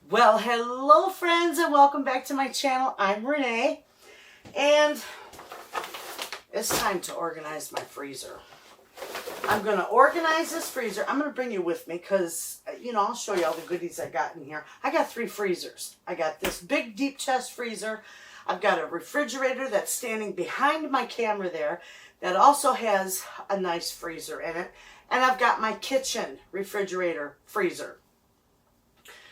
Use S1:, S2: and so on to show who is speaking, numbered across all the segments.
S1: Well, hello friends and welcome back to my channel. I'm Renee and it's time to organize my freezer. I'm going to organize this freezer. I'm going to bring you with me because, I'll show you all the goodies I got in here. I got 3 freezers. I got this big deep chest freezer. I've got a refrigerator that's standing behind my camera there that also has a nice freezer in it. And I've got my kitchen refrigerator freezer.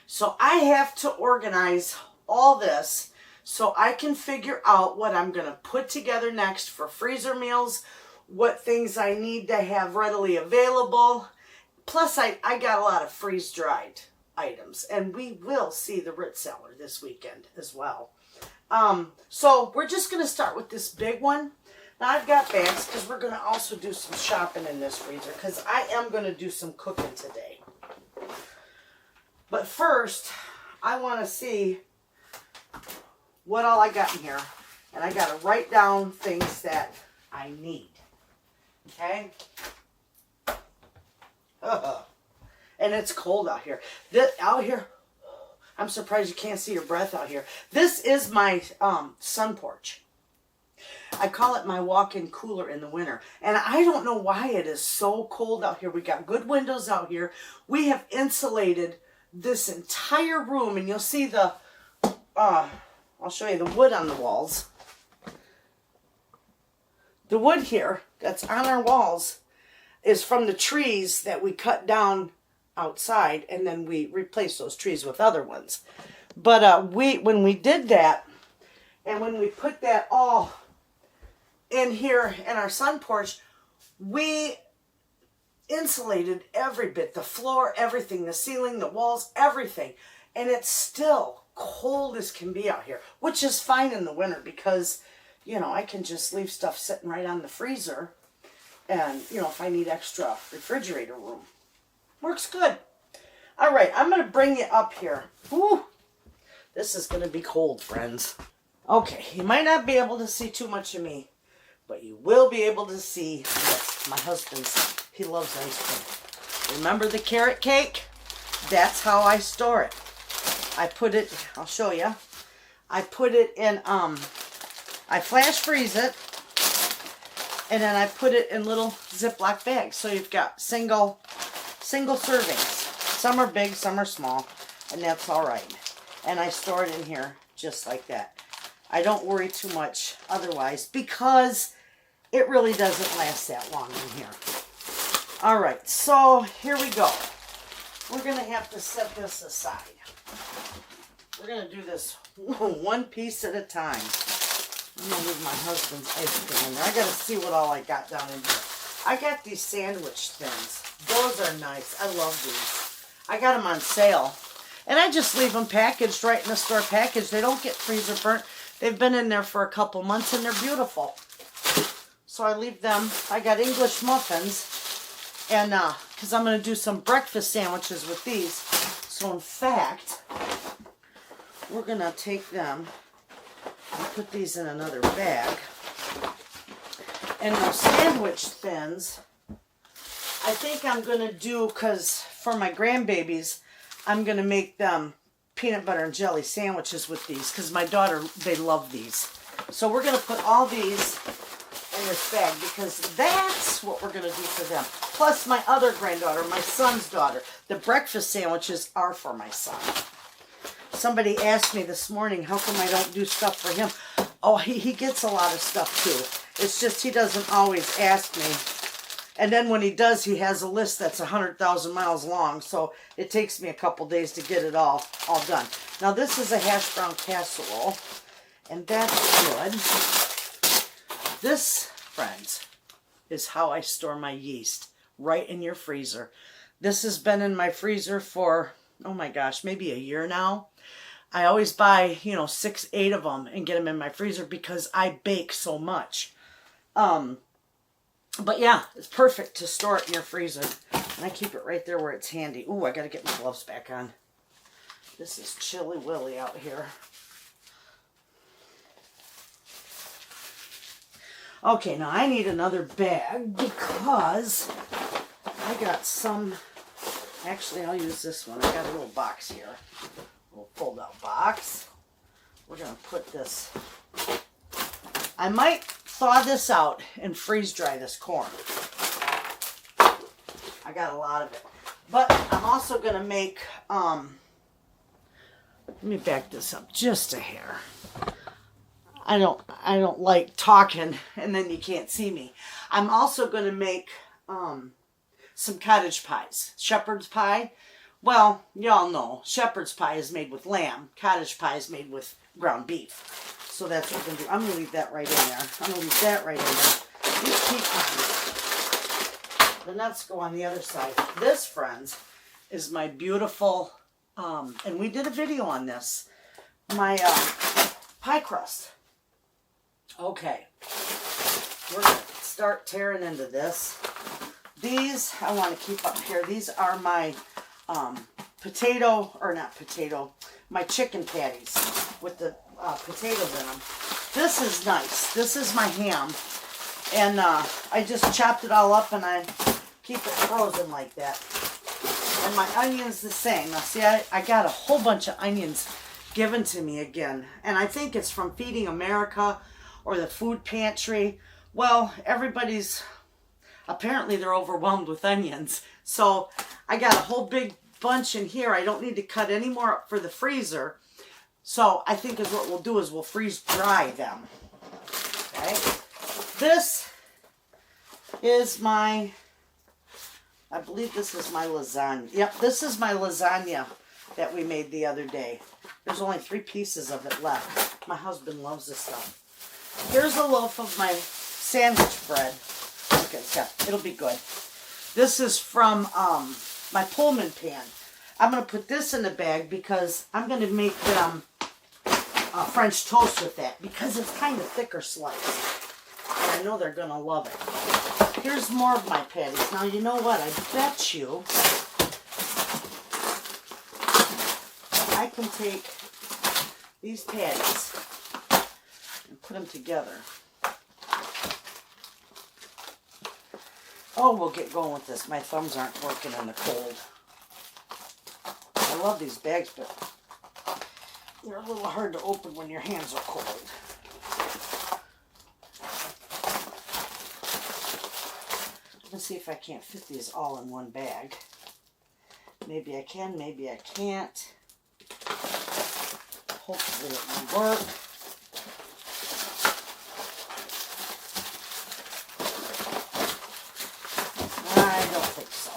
S1: So I have to organize all this so I can figure out what I'm going to put together next for freezer meals, what things I need to have readily available. Plus, I got a lot of freeze-dried items, and we will see the Ritz cellar this weekend as well. So we're just going to start with this big one. Now, I've got bags because we're going to also do some shopping in this freezer because I am going to do some cooking today. But first, I want to see what all I got in here. And I got to write down things that I need. Okay? And it's cold out here. I'm surprised you can't see your breath out here. This is my sun porch. I call it my walk-in cooler in the winter. And I don't know why it is so cold out here. We got good windows out here. We have insulated this entire room, and you'll see the I'll show you the wood on the walls. The wood here that's on our walls is from the trees that we cut down outside, and then we replaced those trees with other ones. But when we did that, and when we put that all in here in our sun porch, we insulated every bit, the floor, everything, the ceiling, the walls, everything. And it's still cold as can be out here, which is fine in the winter because, I can just leave stuff sitting right on the freezer. And, if I need extra refrigerator room. Works good. All right, I'm going to bring you up here. Whew. This is going to be cold, friends. Okay, you might not be able to see too much of me, but you will be able to see this. My husband's, he loves ice cream. Remember the carrot cake? That's how I store it. I put it, I'll show you. I put it in, I flash freeze it, and then I put it in little Ziploc bags. So you've got single servings. Some are big, some are small, and that's all right. And I store it in here just like that. I don't worry too much otherwise because it really doesn't last that long in here. All right, so here we go. We're going to have to set this aside. We're going to do this one piece at a time. I'm going to leave my husband's ice cream in there. I got to see what all I got down in here. I got these sandwich thins. Those are nice. I love these. I got them on sale. And I just leave them packaged right in the store package. They don't get freezer burnt. They've been in there for a couple months and they're beautiful. So I leave them. I got English muffins. And because I'm going to do some breakfast sandwiches with these. So in fact, we're going to take them and put these in another bag. And those sandwich thins, I think I'm going to do, because for my grandbabies, I'm going to make them peanut butter and jelly sandwiches with these. Because my daughter, they love these. So we're going to put all these in this bag because that's what we're going to do for them. Plus my other granddaughter, my son's daughter. The breakfast sandwiches are for my son. Somebody asked me this morning, how come I don't do stuff for him? Oh, he gets a lot of stuff too. It's just he doesn't always ask me. And then when he does, he has a list that's 100,000 miles long. So it takes me a couple days to get it all done. Now this is a hash brown casserole. And that's good. This, friends, is how I store my yeast. Right in your freezer. This has been in my freezer for, oh my gosh, maybe a year now. I always buy, 6, 8 of them and get them in my freezer because I bake so much. But yeah, it's perfect to store it in your freezer. And I keep it right there where it's handy. Ooh, I got to get my gloves back on. This is chilly willy out here. Okay, now I need another bag because I got some, actually I'll use this one. I got a little box here. little fold-out box. We're going to put this. I might thaw this out and freeze dry this corn. I got a lot of it. But I'm also going to make, let me back this up just a hair. I don't like talking and then you can't see me. I'm also going to make some cottage pies. Shepherd's pie. Well, y'all know shepherd's pie is made with lamb. Cottage pie is made with ground beef. So that's what we're going to do. I'm going to leave that right in there. I'm going to leave that right in there. These pecans, the nuts go on the other side. This, friends, is my beautiful, and we did a video on this, my pie crust. Okay, we're going to start tearing into this. These, I want to keep up here. These are my my chicken patties with the potatoes in them. This is nice. This is my ham. And I just chopped it all up and I keep it frozen like that. And my onions the same. Now see, I got a whole bunch of onions given to me again. And I think it's from Feeding America or the food pantry. Well, apparently they're overwhelmed with onions. So I got a whole big bunch in here. I don't need to cut any more up for the freezer. So I think is what we'll do is we'll freeze dry them. Okay. This is I believe this is my lasagna. Yep, this is my lasagna that we made the other day. There's only 3 pieces of it left. My husband loves this stuff. Here's a loaf of my sandwich bread. Okay, yeah, it'll be good. This is from my Pullman pan. I'm going to put this in a bag because I'm going to make them French toast with that because it's kind of thicker slice. And I know they're going to love it. Here's more of my patties. Now, you know what? I bet you I can take these patties and put them together. Oh, we'll get going with this. My thumbs aren't working in the cold. I love these bags, but they're a little hard to open when your hands are cold. Let's see if I can't fit these all in one bag. Maybe I can, maybe I can't. Hopefully it will work. I don't think so.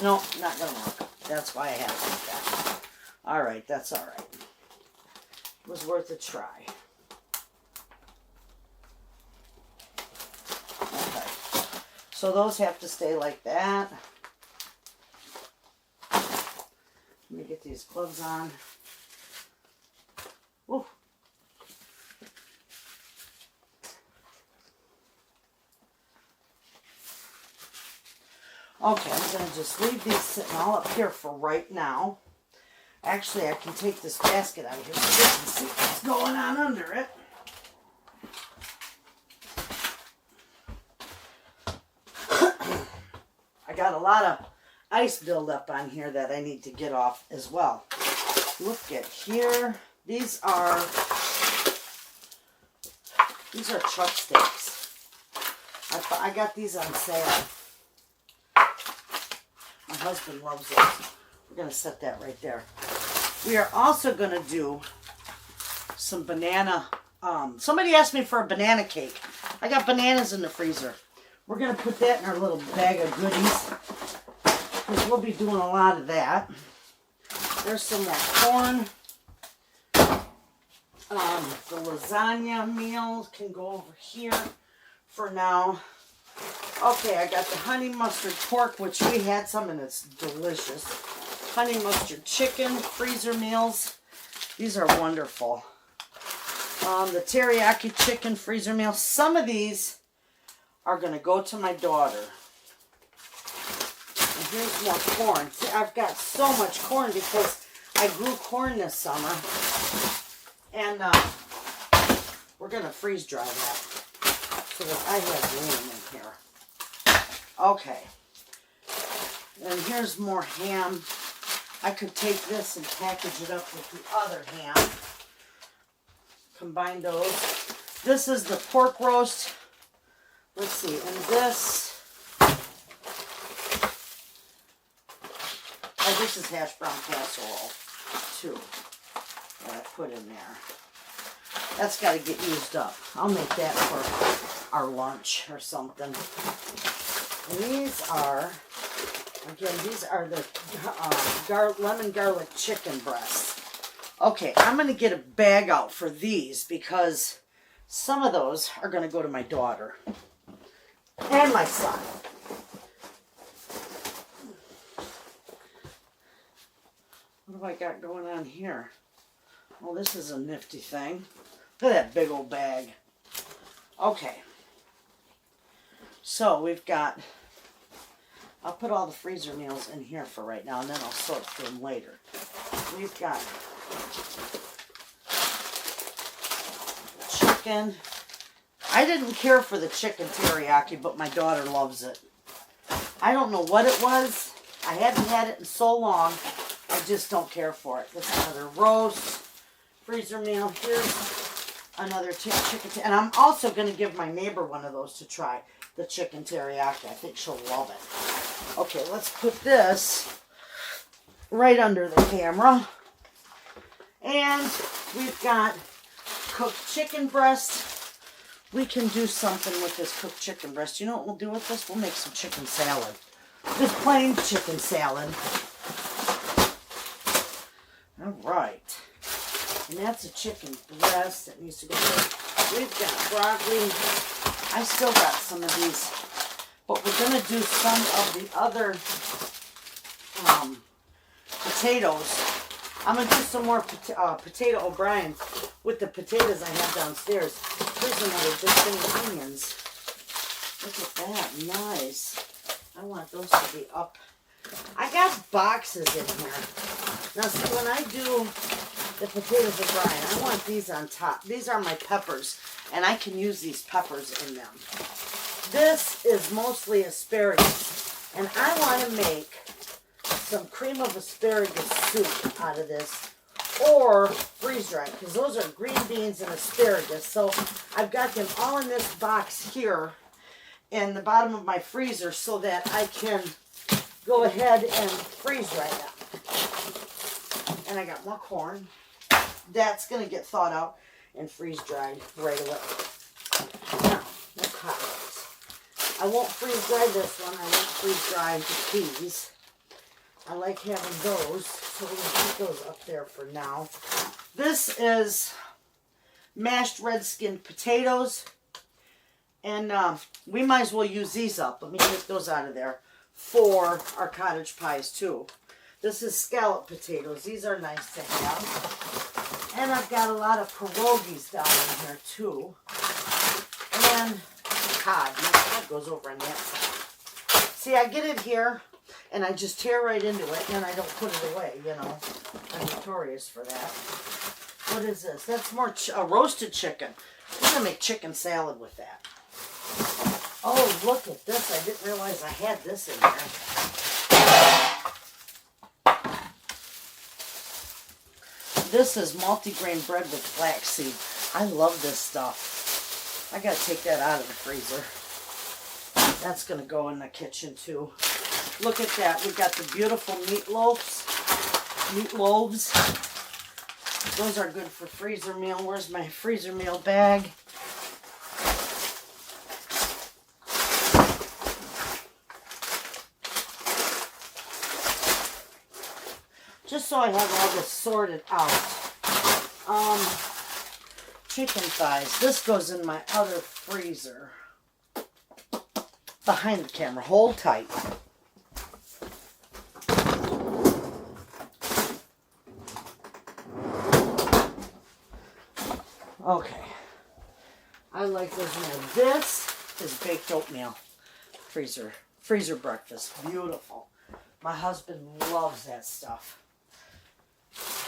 S1: No, not gonna work. That's why I have to do that. Alright, that's alright. It was worth a try. Okay. So those have to stay like that. Let me get these gloves on. Ooh. Okay, I'm going to just leave these sitting all up here for right now. Actually, I can take this basket out of here so you can see what's going on under it. I got a lot of ice buildup on here that I need to get off as well. Look at here. These are truck steaks. I got these on sale. My husband loves it. We're going to set that right there. We are also going to do some banana. Somebody asked me for a banana cake. I got bananas in the freezer. We're going to put that in our little bag of goodies, because we'll be doing a lot of that. There's some more corn. The lasagna meal can go over here for now. Okay, I got the honey mustard pork, which we had some, and it's delicious. Honey mustard chicken, freezer meals. These are wonderful. The teriyaki chicken freezer meal. Some of these are going to go to my daughter. And here's more corn. See, I've got so much corn because I grew corn this summer. And we're going to freeze dry that so that I have room in here. Okay. And here's more ham. I could take this and package it up with the other ham. Combine those. This is the pork roast. Let's see, and this, oh, this is hash brown casserole, too, that I put in there. That's got to get used up. I'll make that for our lunch or something. And these are, again, these are the lemon garlic chicken breasts. Okay, I'm going to get a bag out for these because some of those are going to go to my daughter and my son. What have I got going on here? Oh, this is a nifty thing. Look at that big old bag. Okay. So we've got, I'll put all the freezer meals in here for right now, and then I'll sort through them later. We've got chicken. I didn't care for the chicken teriyaki, but my daughter loves it. I don't know what it was. I haven't had it in so long. I just don't care for it. This is another roast, freezer meal. Here's another chicken. And I'm also going to give my neighbor one of those to try. The chicken teriyaki. I think she'll love it. Okay, let's put this right under the camera. And we've got cooked chicken breast. We can do something with this cooked chicken breast. You know what we'll do with this? We'll make some chicken salad. Just plain chicken salad. All right. And that's a chicken breast that needs to go there. We've got broccoli. I still got some of these. But we're going to do some of the other potatoes. I'm going to do some more potato O'Brien with the potatoes I have downstairs. Here's another big thing of onions. Look at that. Nice. I want those to be up. I got boxes in here. Now, see, when I do the potatoes O'Brien, I want these on top. These are my peppers, and I can use these peppers in them. This is mostly asparagus, and I want to make some cream of asparagus soup out of this, or freeze-dried, because those are green beans and asparagus. So I've got them all in this box here in the bottom of my freezer so that I can go ahead and freeze-dry them. And I got more corn. That's going to get thawed out and freeze-dried right away. Now, the collards. I won't freeze-dry this one. I won't freeze-dry the peas. I like having those, so we're going to put those up there for now. This is mashed red skinned potatoes, and we might as well use these up. Let me take those out of there for our cottage pies too. This is scallop potatoes. These are nice to have. And I've got a lot of pierogies down in here too. And cod. My cod goes over on that side. See, I get it here, and I just tear right into it, and I don't put it away, you know. I'm notorious for that. What is this? That's more roasted chicken. I'm going to make chicken salad with that. Oh, look at this. I didn't realize I had this in there. This is multigrain bread with flaxseed. I love this stuff. I got to take that out of the freezer. That's going to go in the kitchen too. Look at that. We've got the beautiful meatloaves. Those are good for freezer meal. Where's my freezer meal bag? Just so I have all this sorted out. Chicken thighs. This goes in my other freezer. Behind the camera. Hold tight. Okay. I like this meal. This is baked oatmeal. Freezer breakfast. Beautiful. My husband loves that stuff.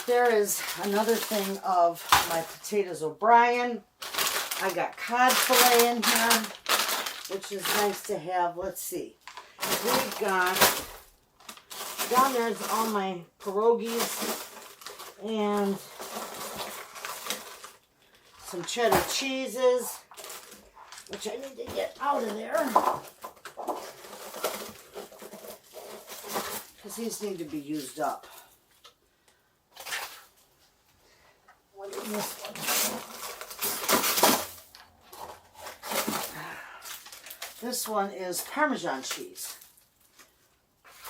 S1: There is another thing of my potatoes O'Brien. I got cod fillet in here, which is nice to have. Let's see. we've got, down there's all my pierogies and some cheddar cheeses, which I need to get out of there because these need to be used up. What is this one? This one is Parmesan cheese.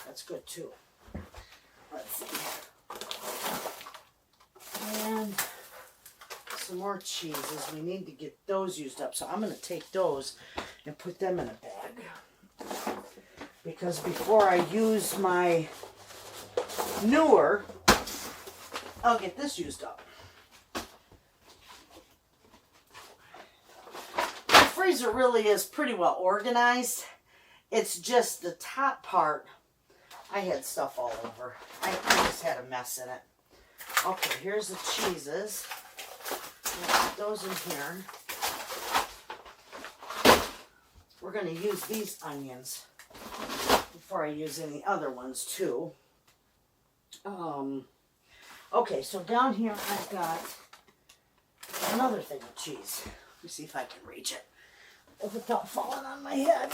S1: That's good too. Let's see. And some more cheeses. We need to get those used up. So I'm going to take those and put them in a bag. Because before I use my newer, I'll get this used up. The freezer really is pretty well organized. It's just the top part, I had stuff all over. I just had a mess in it. Okay, here's the cheeses. I'll put those in here. We're going to use these onions before I use any other ones too. Okay, so down here I've got another thing of cheese. Let me see if I can reach it without falling on my head.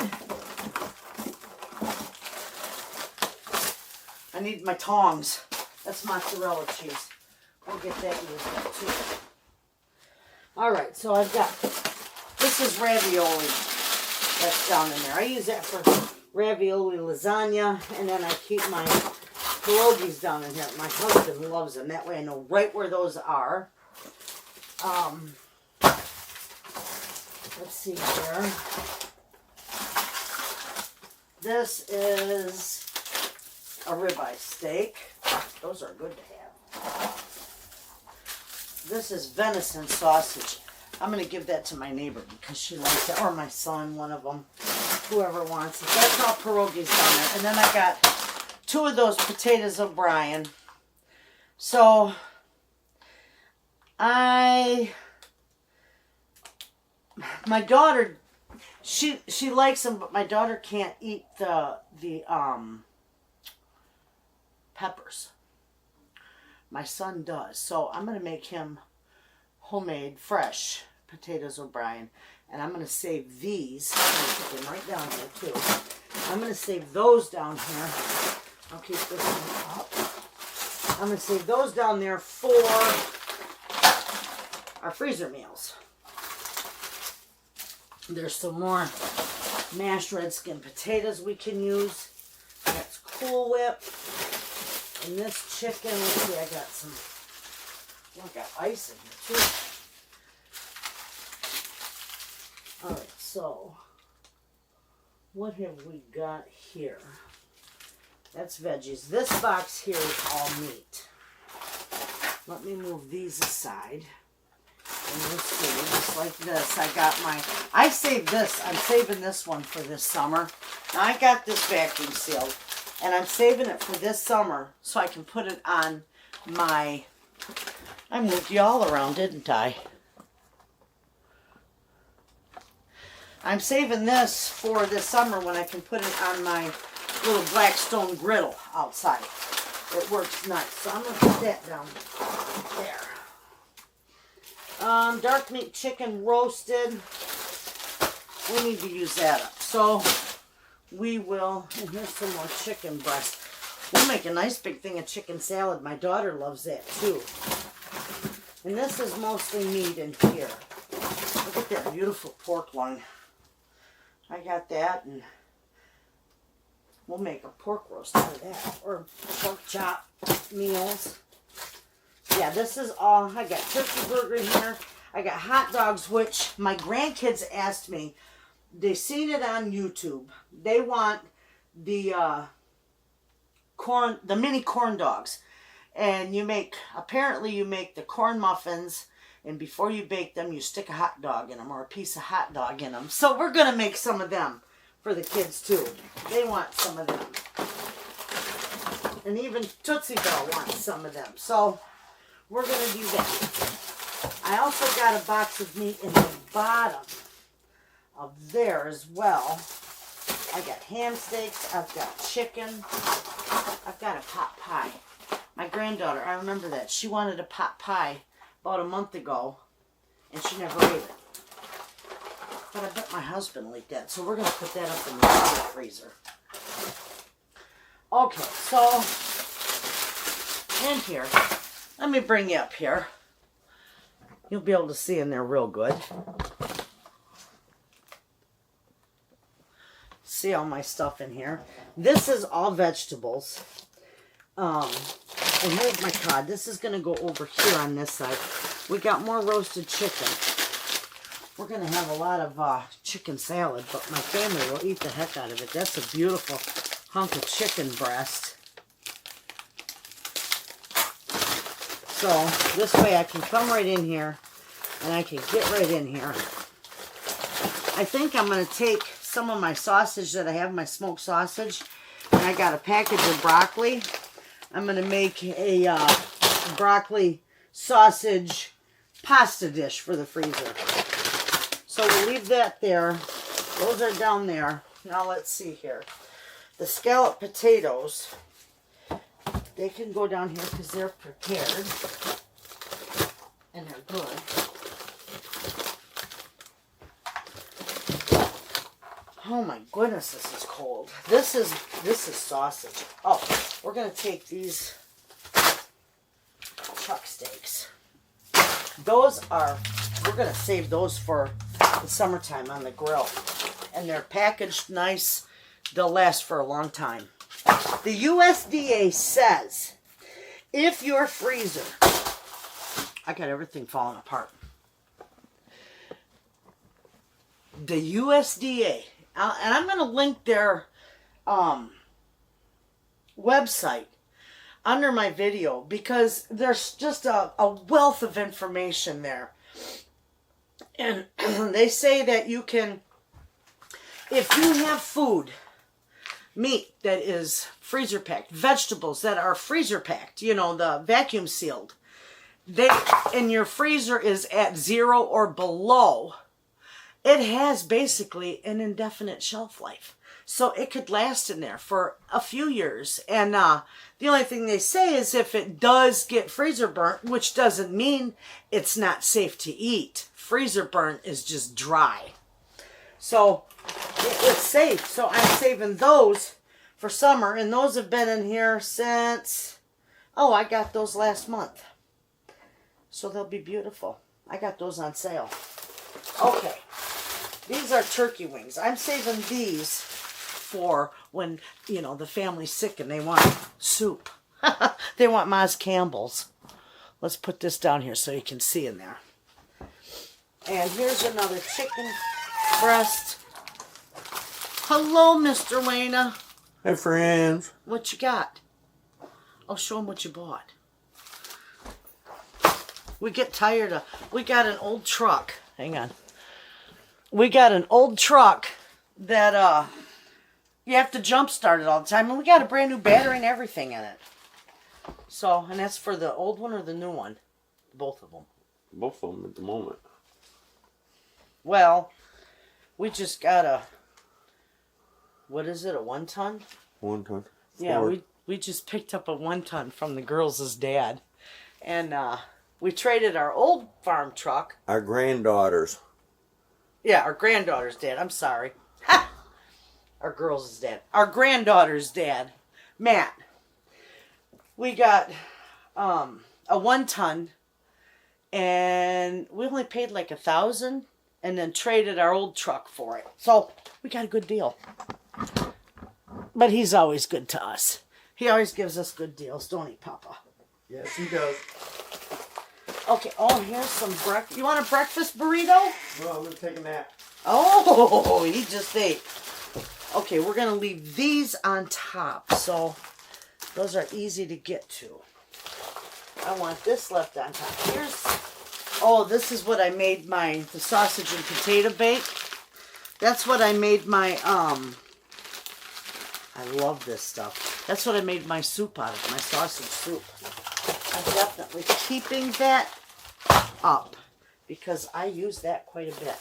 S1: I need my tongs. That's mozzarella cheese. We'll get that used up too. Alright, so I've got, this is ravioli that's down in there. I use that for ravioli lasagna, and then I keep my pierogies down in here. My husband loves them. That way I know right where those are. Let's see here. This is a ribeye steak. Those are good to have. This is venison sausage. I'm going to give that to my neighbor because she likes it, or my son, one of them, whoever wants it. That's all pierogies down there. And then I got 2 of those potatoes O'Brien. So my daughter, she likes them, but my daughter can't eat the peppers. My son does. So I'm going to make him homemade, fresh potatoes O'Brien. And I'm going to save these. I'm going to put them right down here too. I'm going to save those down here. I'll keep this one up. I'm going to save those down there for our freezer meals. There's some more mashed red skin potatoes we can use. That's Cool Whip. And this chicken, let's see, I got some, I got ice in here too. Alright, so, what have we got here? That's veggies. This box here is all meat. Let me move these aside. And let's see, just like this, I saved this, I'm saving this one for this summer. Now I got this vacuum sealed. And I'm saving it for this summer so I can put it on my, I moved you all around, didn't I? I'm saving this for this summer when I can put it on my little Blackstone griddle outside. It works nice. So I'm going to put that down there. Dark meat chicken roasted. We need to use that up. So we will, and here's some more chicken breast. We'll make a nice big thing of chicken salad. My daughter loves that too. And this is mostly meat in here. Look at that beautiful pork loin. I got that, and we'll make a pork roast out of that, or pork chop meals. Yeah, this is all. I got turkey burger here. I got hot dogs, which my grandkids asked me. They seen it on YouTube. They want the corn, the mini corn dogs. And apparently you make the corn muffins, and before you bake them, you stick a hot dog in them, or a piece of hot dog in them. So we're going to make some of them for the kids too. They want some of them. And even Tootsie Bell wants some of them. So we're going to do that. I also got a box of meat in the bottom of there as well. I got ham steaks. I've got chicken. I've got a pot pie. My granddaughter, I remember that. She wanted a pot pie about a month ago, and she never ate it. But I bet my husband will eat that, so we're going to put that up in the freezer. Okay, so in here, let me bring you up here. You'll be able to see in there real good. See all my stuff in here. This is all vegetables. And here's my cod. This is going to go over here on this side. We got more roasted chicken. We're going to have a lot of chicken salad, but my family will eat the heck out of it. That's a beautiful hunk of chicken breast. So this way I can come right in here and I can get right in here. I think I'm going to take some of my sausage that I have, my smoked sausage, and I got a package of broccoli. I'm going to make a broccoli sausage pasta dish for the freezer. So we'll leave that there. Those are down there. Now let's see here. The scalloped potatoes, they can go down here because they're prepared and they're good. Oh my goodness, this is cold. This is sausage. Oh, we're gonna take these chuck steaks. Those are, we're gonna save those for the summertime on the grill. And they're packaged nice. They'll last for a long time. The USDA says if your freezer, I got everything falling apart. The USDA, and I'm going to link their website under my video because there's just a wealth of information there. And they say that you can, if you have food, meat that is freezer packed, vegetables that are freezer packed, you know, the vacuum sealed, and your freezer is at 0 or below, it has basically an indefinite shelf life. So it could last in there for a few years. And the only thing they say is if it does get freezer burnt, which doesn't mean it's not safe to eat. Freezer burnt is just dry. So it's safe. So I'm saving those for summer. And those have been in here since, oh, I got those last month. So they'll be beautiful. I got those on sale. Okay. These are turkey wings. I'm saving these for when, you know, the family's sick and they want soup. They want Ma's Campbell's. Let's put this down here so you can see in there. And here's another chicken breast. Hello, Mr. Wayna.
S2: Hey, friends.
S1: What you got? Oh, show them what you bought. We get tired of... We got an old truck. Hang on. We got an old truck that you have to jump start it all the time. And we got a brand new battery and everything in it. So, and that's for the old one or the new one? Both of them.
S2: Both of them at the moment.
S1: Well, we just got a... What is it, a 1 ton?
S2: 1 ton.
S1: Yeah, we just picked up a 1 ton from the girls' dad. And we traded our old farm truck.
S2: Our granddaughters.
S1: Yeah, our granddaughter's dad. I'm sorry. Ha! Our girls' dad. Our granddaughter's dad. Matt. We got a 1 ton. And we only paid like $1,000. And then traded our old truck for it. So, we got a good deal. But he's always good to us. He always gives us good deals, don't he, Papa?
S2: Yes, he does.
S1: Okay, oh, here's some breakfast. You want a breakfast burrito?
S2: No, I'm going to take a nap.
S1: Oh, he just ate. Okay, we're going to leave these on top. So, those are easy to get to. I want this left on top. Here's... Oh, this is what I made the sausage and potato bake. That's what I made my, I love this stuff. That's what I made my soup out of, my sausage soup. I'm definitely keeping that up because I use that quite a bit.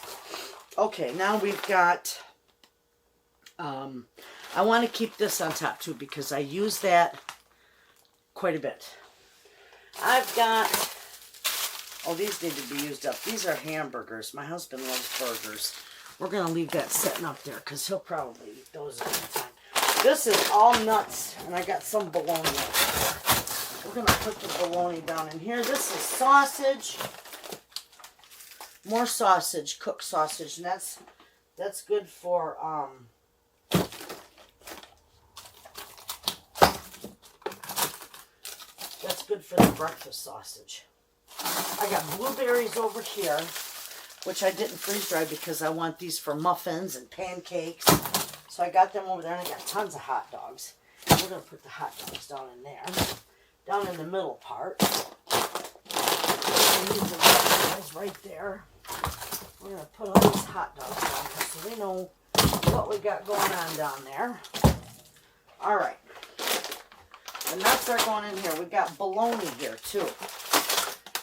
S1: Okay, now we've got I want to keep this on top too because I use that quite a bit. I've got, oh, these need to be used up. These are hamburgers. My husband loves burgers. We're going to leave that sitting up there because he'll probably eat those all the time. This is all nuts, and I got some bologna. We're going to put the bologna down in here. This is sausage. More sausage, cooked sausage, and that's good for that's good for the breakfast sausage. I got blueberries over here, which I didn't freeze dry because I want these for muffins and pancakes. So I got them over there, and I got tons of hot dogs. And we're going to put the hot dogs down in there, down in the middle part. And these are the guys right there. We're going to put all these hot dogs down here so we know what we got going on down there. All right. The nuts are going in here. We got bologna here too.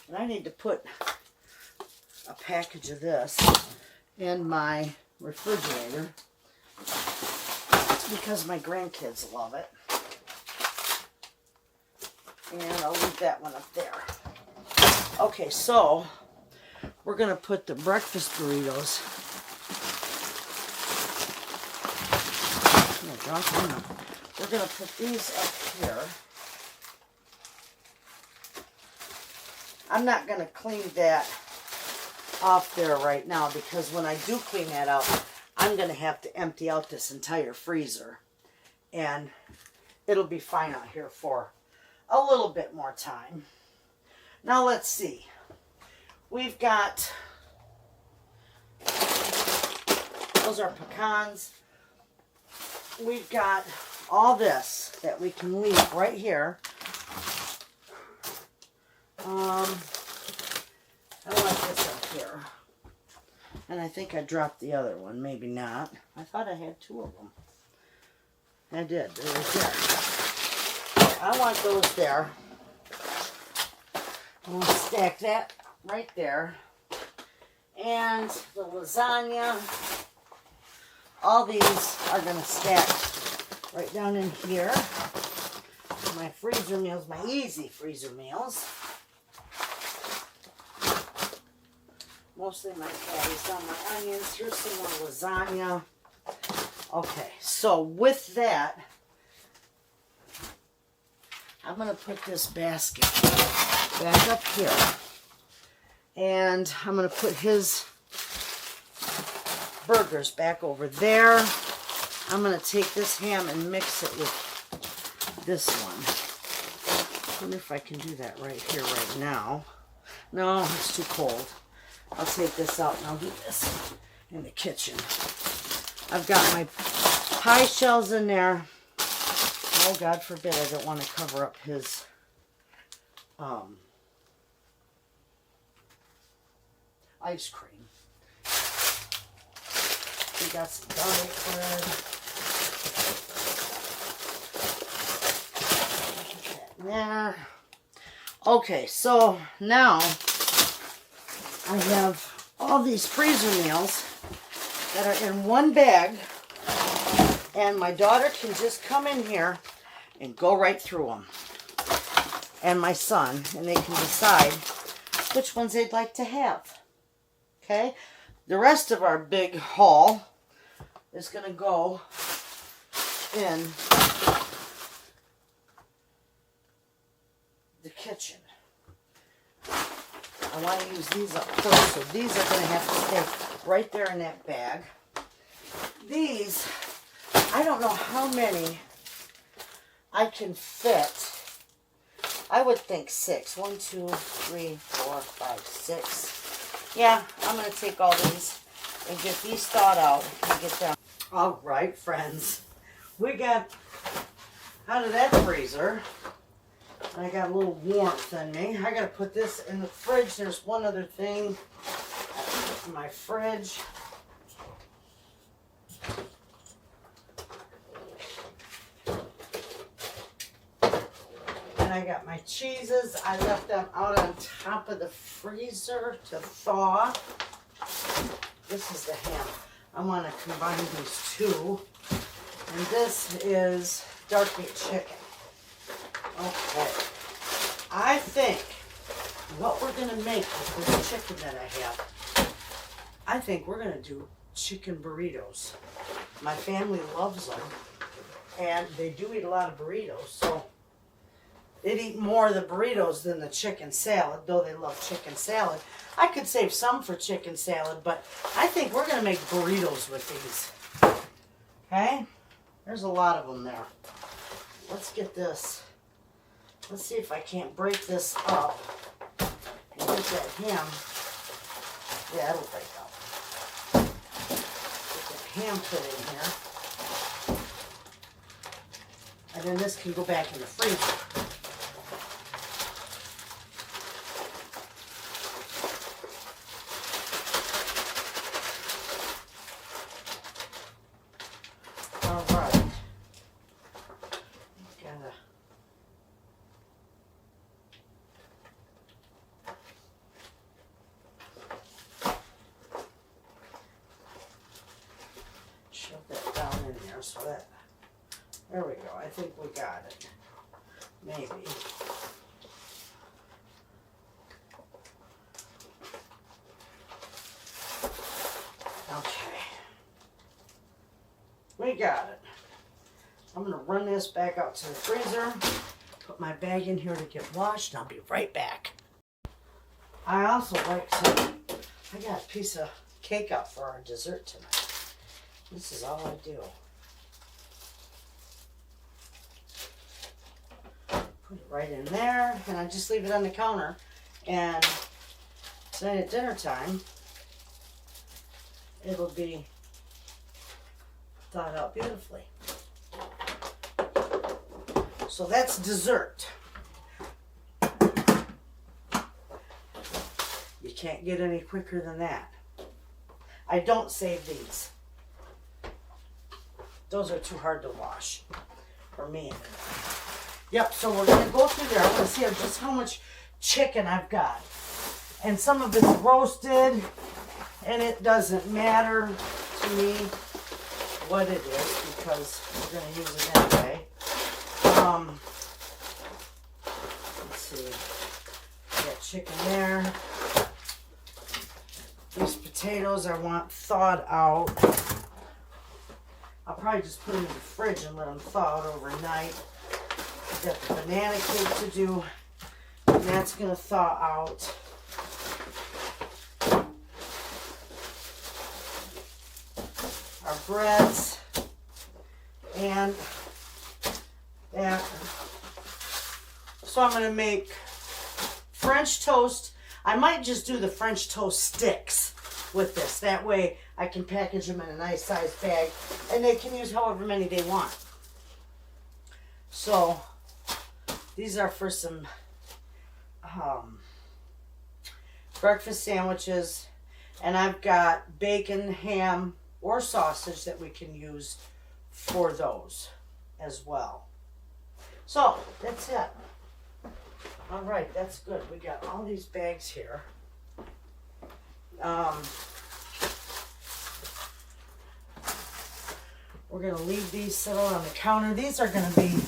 S1: And I need to put a package of this in my refrigerator because my grandkids love it. And I'll leave that one up there. Okay, so we're going to put the breakfast burritos. We're going to put these up here. I'm not going to clean that off there right now because when I do clean that out, I'm going to have to empty out this entire freezer. And it'll be fine out here for a little bit more time. Now let's see. We've got, those are pecans. We've got all this that we can leave right here. I want this up here. And I think I dropped the other one. Maybe not. I thought I had two of them. I did. They're right there. I want those there. I'm going to stack that right there. And the lasagna. All these are going to stack right down in here. My freezer meals, my easy freezer meals. Mostly my patties down, my onions. Here's some more lasagna. Okay, so with that, I'm going to put this basket back up here. And I'm going to put his burgers back over there. I'm going to take this ham and mix it with this one. I wonder if I can do that right here, right now. No, it's too cold. I'll take this out and I'll do this in the kitchen. I've got my pie shells in there. Oh, God forbid, I don't want to cover up his ice cream. We got some garlic bread. Put that in there. Okay, so now I have all these freezer meals that are in one bag, and my daughter can just come in here and go right through them, and my son, and they can decide which ones they'd like to have. Okay, the rest of our big haul is going to go in the kitchen. I want to use these up first, so these are going to have to stay right there in that bag. These, I don't know how many I can fit. I would think 6. 1, 2, 3, 4, 5, 6. Yeah, I'm going to take all these and get these thawed out and get them. All right, friends. We got out of that freezer. I got a little warmth in me. I got to put this in the fridge. There's one other thing in my fridge. And I got my cheeses. I left them out on top of the freezer to thaw. This is the ham. I want to combine these two. And this is dark meat chicken. Okay. I think what we're going to make with this chicken that I have, I think we're going to do chicken burritos. My family loves them. And they do eat a lot of burritos, so they'd eat more of the burritos than the chicken salad, though they love chicken salad. I could save some for chicken salad, but I think we're going to make burritos with these. Okay? There's a lot of them there. Let's get this. Let's see if I can't break this up and get that ham. Yeah, it'll break up. Get that ham put in here. And then this can go back in the freezer. All right. Gotta shove that down in there so that. There we go. I think we got it. Maybe. Okay. We got it. I'm going to run this back out to the freezer. Put my bag in here to get washed, and I'll be right back. I also like to, I got a piece of cake out for our dessert tonight. This is all I do. Put it right in there, and I just leave it on the counter. And tonight at dinner time, it'll be thought out beautifully. So that's dessert. You can't get any quicker than that. I don't save these. Those are too hard to wash for me. Yep, so we're going to go through there. I want to see just how much chicken I've got. And some of it's roasted, and it doesn't matter to me what it is because we're going to use it anyway. Let's see. Got chicken there. These potatoes I want thawed out. I'll probably just put them in the fridge and let them thaw out overnight. Got the banana cake to do, and that's going to thaw out. Our breads, and that. So I'm going to make French toast. I might just do the French toast sticks with this. That way I can package them in a nice size bag, and they can use however many they want. So these are for some breakfast sandwiches, and I've got bacon, ham, or sausage that we can use for those as well. So that's it. All right, that's good. We got all these bags here. We're going to leave these settle on the counter. These are going to be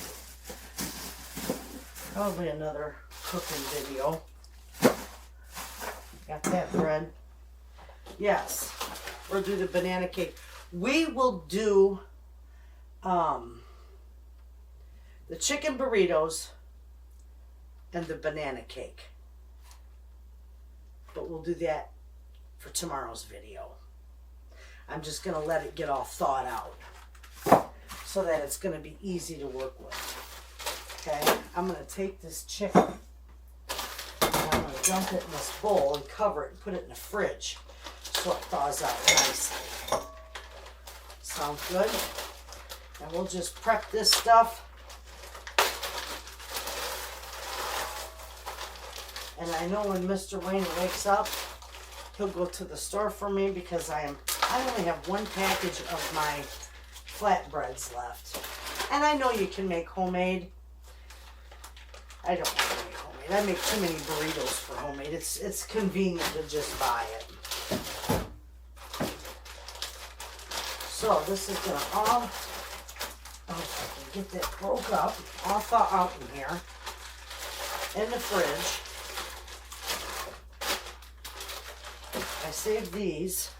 S1: probably another cooking video. Got that bread. Yes, we'll do the banana cake. We will do the chicken burritos and the banana cake. But we'll do that for tomorrow's video. I'm just going to let it get all thawed out so that it's going to be easy to work with. Okay, I'm going to take this chicken and I'm going to dump it in this bowl and cover it and put it in the fridge so it thaws out nicely. Sounds good? And we'll just prep this stuff. And I know when Mr. Wayne wakes up, he'll go to the store for me because I only have one package of my flatbreads left. And I know you can make homemade. I don't want to make homemade. I make too many burritos for homemade. It's convenient to just buy it. So this is gonna all, oh, if I can get that broke up, all thaw out in here, in the fridge. I saved these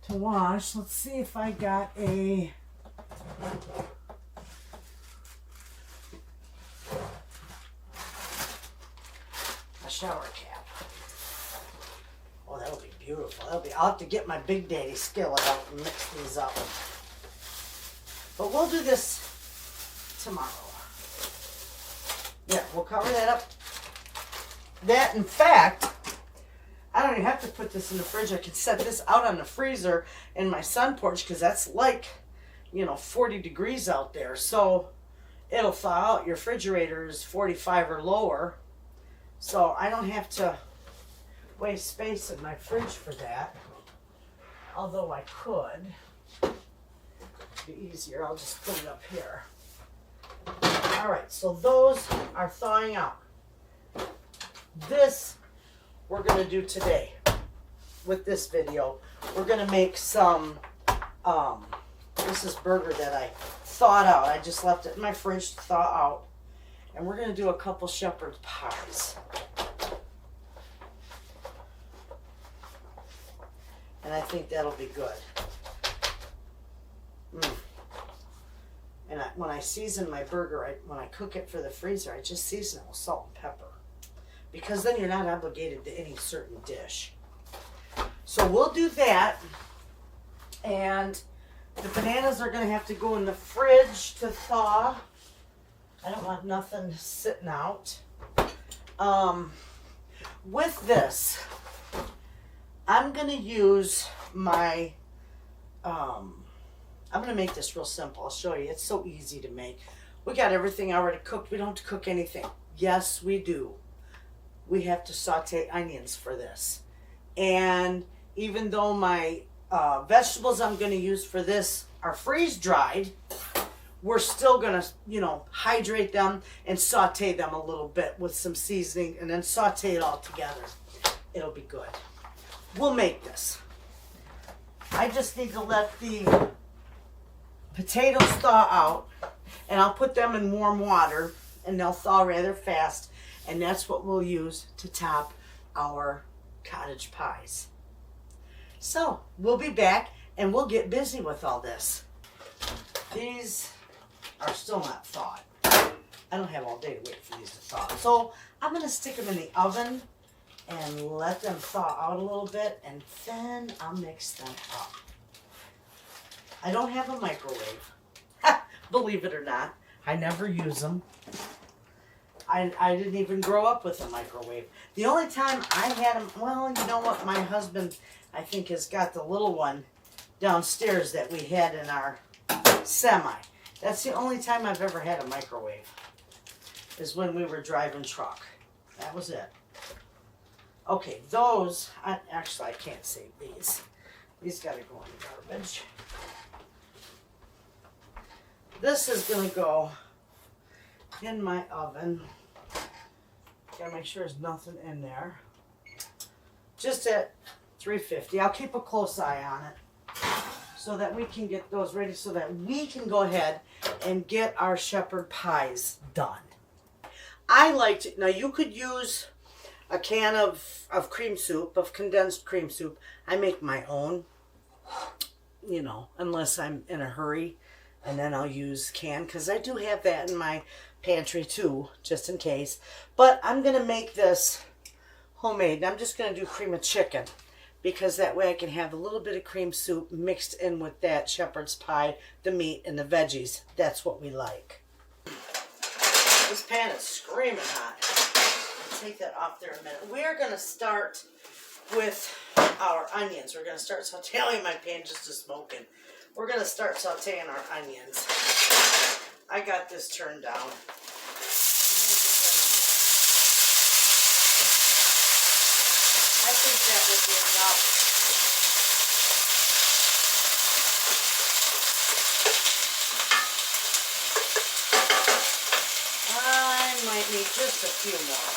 S1: to wash. Let's see if I got a shower cap. Oh, that'll be beautiful. I'll have to get my Big Daddy skillet out and mix these up. But we'll do this tomorrow. Yeah, we'll cover that up. That, in fact, I don't even have to put this in the fridge. I can set this out on the freezer in my sun porch because that's like, 40 degrees out there. So it'll thaw out. Your refrigerator is 45 or lower. So I don't have to waste space in my fridge for that. Although I could. It'd be easier. I'll just put it up here. All right, so those are thawing out. This we're going to do today with this video. We're going to make some, this is burger that I thawed out. I just left it in my fridge to thaw out. And we're going to do a couple shepherd's pies. And I think that'll be good. And when I season my burger, when I cook it for the freezer, I just season it with salt and pepper. Because then you're not obligated to any certain dish. So we'll do that. And the bananas are going to have to go in the fridge to thaw. I don't want nothing sitting out. With this, I'm going to use my, I'm going to make this real simple. I'll show you. It's so easy to make. We got everything already cooked. We don't have to cook anything. Yes, we do. We have to saute onions for this. And even though my vegetables I'm going to use for this are freeze-dried, we're still going to, hydrate them and saute them a little bit with some seasoning and then saute it all together. It'll be good. We'll make this. I just need to let the potatoes thaw out, and I'll put them in warm water and they'll thaw rather fast, and that's what we'll use to top our cottage pies. So we'll be back and we'll get busy with all this. These are still not thawed. I don't have all day to wait for these to thaw. So I'm going to stick them in the oven and let them thaw out a little bit, and then I'll mix them up. I don't have a microwave. Believe it or not, I never use them. I didn't even grow up with a microwave. The only time I had them, well, you know what? My husband, I think, has got the little one downstairs that we had in our semi. That's the only time I've ever had a microwave, is when we were driving truck. That was it. Okay, those, actually I can't save these. These got to go in the garbage. This is going to go in my oven. Gotta make sure there's nothing in there. Just at 350. I'll keep a close eye on it so that we can get those ready, so that we can go ahead and get our shepherd pies done. I liked it. Now you could use a can of cream soup, of condensed cream soup. I make my own, unless I'm in a hurry, and then I'll use can, because I do have that in my pantry too, just in case. But I'm going to make this homemade, and I'm just going to do cream of chicken, because that way I can have a little bit of cream soup mixed in with that shepherd's pie, the meat, and the veggies. That's what we like. This pan is screaming hot. I'll take that off there in a minute. We're going to start with our onions. We're going to start sauteing. My pan just is smoking. We're going to start sauteing our onions. I got this turned down. I think that would be enough. I might need just a few more.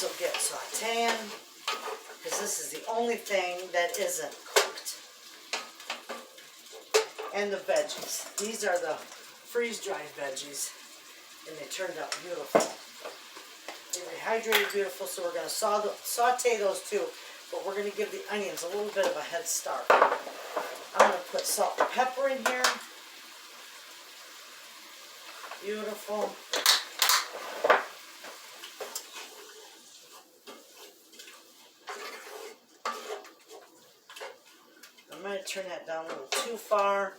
S1: onions will get sauteing, because this is the only thing that isn't cooked. And the veggies. These are the freeze-dried veggies, and they turned out beautiful. They rehydrated beautiful, so we're going to saute those too, but we're going to give the onions a little bit of a head start. I'm going to put salt and pepper in here. Beautiful. I'm going to turn that down a little too far.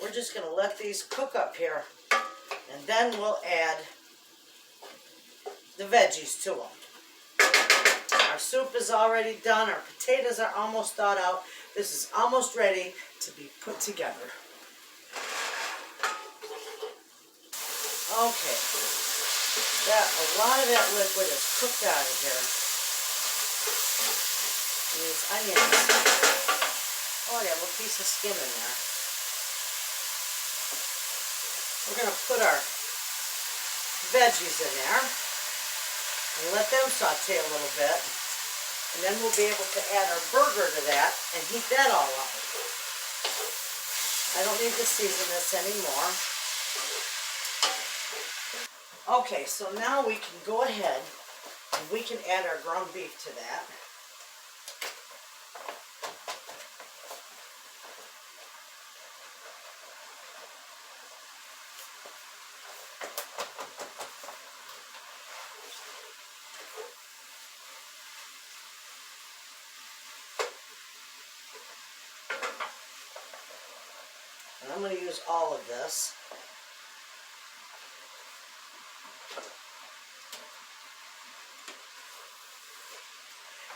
S1: We're just going to let these cook up here, and then we'll add the veggies to them. Our soup is already done. Our potatoes are almost thawed out. This is almost ready to be put together. Okay, a lot of that liquid is cooked out of here. And these onions, oh yeah, a little piece of skin in there. We're going to put our veggies in there and let them saute a little bit. And then we'll be able to add our burger to that and heat that all up. I don't need to season this anymore. Okay, so now we can go ahead and we can add our ground beef to that. And I'm going to use all of this.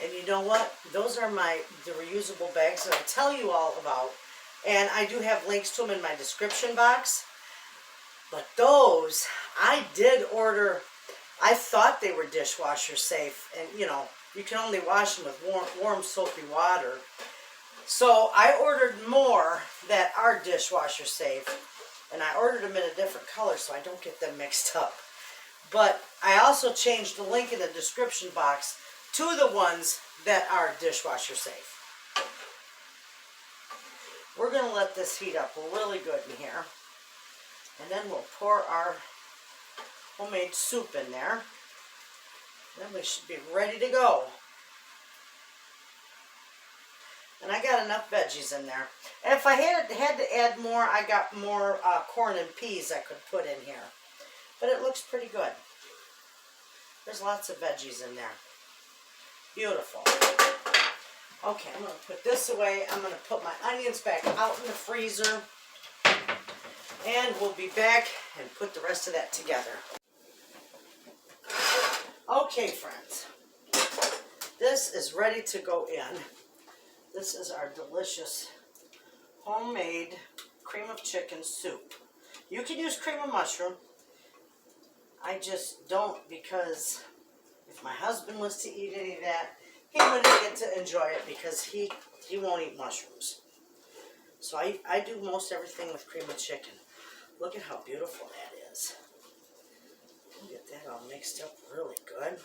S1: And you know what? Those are the reusable bags that I tell you all about. And I do have links to them in my description box. But those, I did order, I thought they were dishwasher safe. And you know, you can only wash them with warm soapy water. So I ordered more that are dishwasher safe. And I ordered them in a different color so I don't get them mixed up. But I also changed the link in the description box to the ones that are dishwasher safe. We're going to let this heat up really good in here. And then we'll pour our homemade soup in there. Then we should be ready to go. And I got enough veggies in there. And if I had to add more, I got more corn and peas I could put in here. But it looks pretty good. There's lots of veggies in there. Beautiful. Okay, I'm going to put this away. I'm going to put my onions back out in the freezer. And we'll be back and put the rest of that together. Okay, friends. This is ready to go in. This is our delicious homemade cream of chicken soup. You can use cream of mushroom. I just don't, because if my husband was to eat any of that, he wouldn't get to enjoy it because he won't eat mushrooms. So I do most everything with cream of chicken. Look at how beautiful that is. We'll get that all mixed up really good.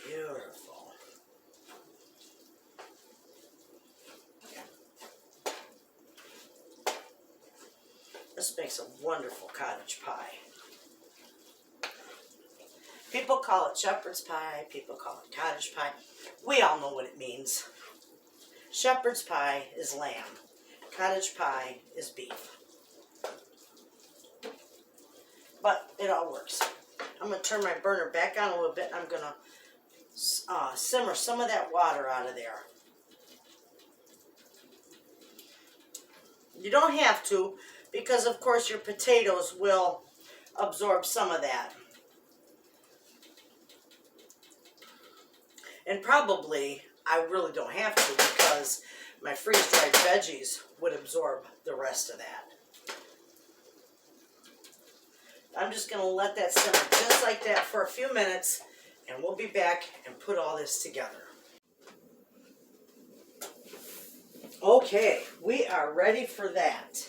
S1: Beautiful. This makes a wonderful cottage pie. People call it shepherd's pie, people call it cottage pie. We all know what it means. Shepherd's pie is lamb. Cottage pie is beef. But it all works. I'm going to turn my burner back on a little bit. I'm going to simmer some of that water out of there. You don't have to, because of course your potatoes will absorb some of that. And probably I really don't have to, because my freeze-dried veggies would absorb the rest of that. I'm just going to let that simmer just like that for a few minutes, and we'll be back and put all this together. Okay, we are ready for that.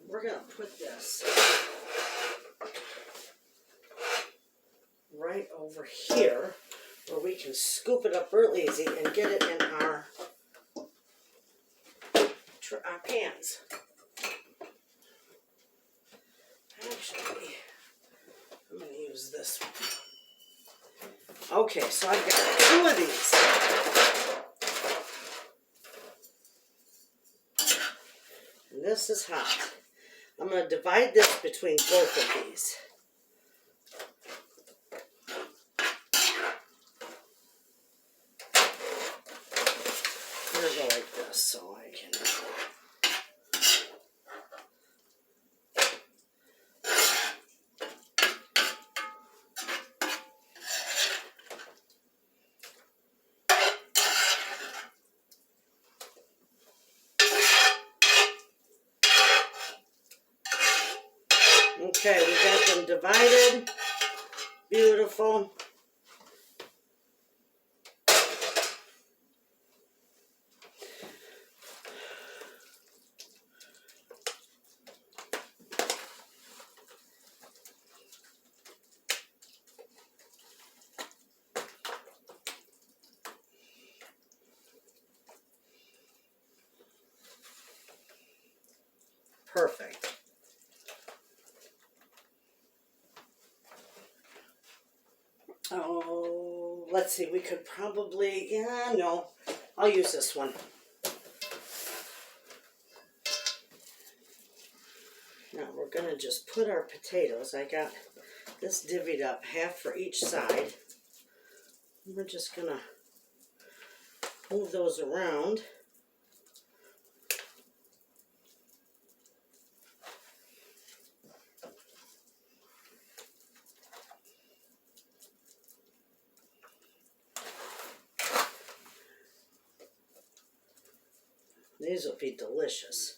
S1: We're going to put this right over here where we can scoop it up real easy and get it in our pans. Actually, I'm going to use this one. Okay, so I've got 2 of these. And this is hot. I'm going to divide this between both of these. I'm going to go like this so I can... Okay, we got them divided. Beautiful. Perfect. Oh, let's see, we could probably, yeah, no, I'll use this one. Now we're gonna just put our potatoes, I got this divvied up, half for each side. We're just gonna move those around. These will be delicious.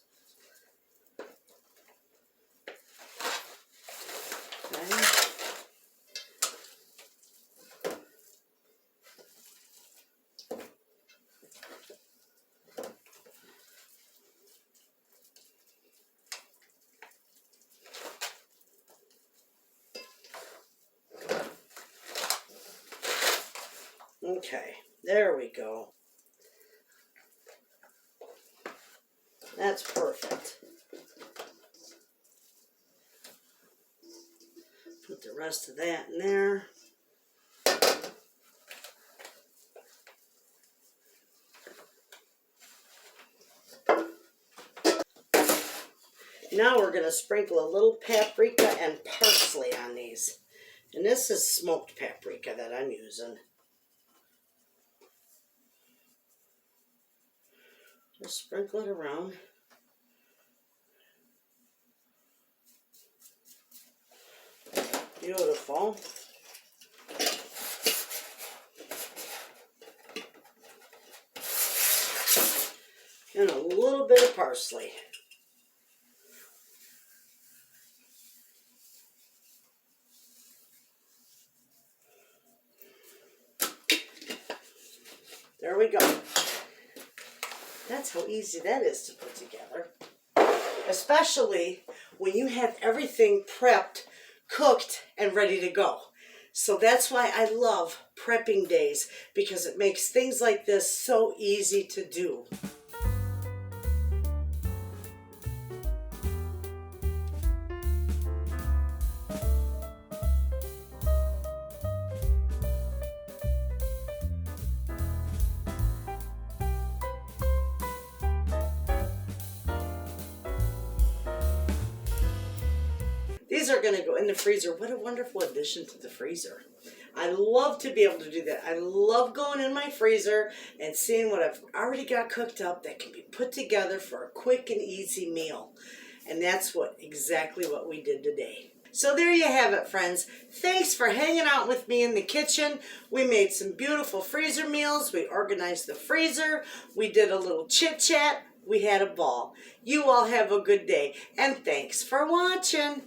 S1: Okay, there we go. That's perfect. Put the rest of that in there. Now we're going to sprinkle a little paprika and parsley on these. And this is smoked paprika that I'm using. Just sprinkle it around. Beautiful. And a little bit of parsley. There we go. That's how easy that is to put together. Especially when you have everything prepped, cooked, and ready to go. So that's why I love prepping days, because it makes things like this so easy to do. These are going to go in the freezer. What a wonderful addition to the freezer. I love to be able to do that. I love going in my freezer and seeing what I've already got cooked up that can be put together for a quick and easy meal. And that's exactly what we did today. So there you have it, friends. Thanks for hanging out with me in the kitchen. We made some beautiful freezer meals. We organized the freezer. We did a little chit chat. We had a ball. You all have a good day. And thanks for watching.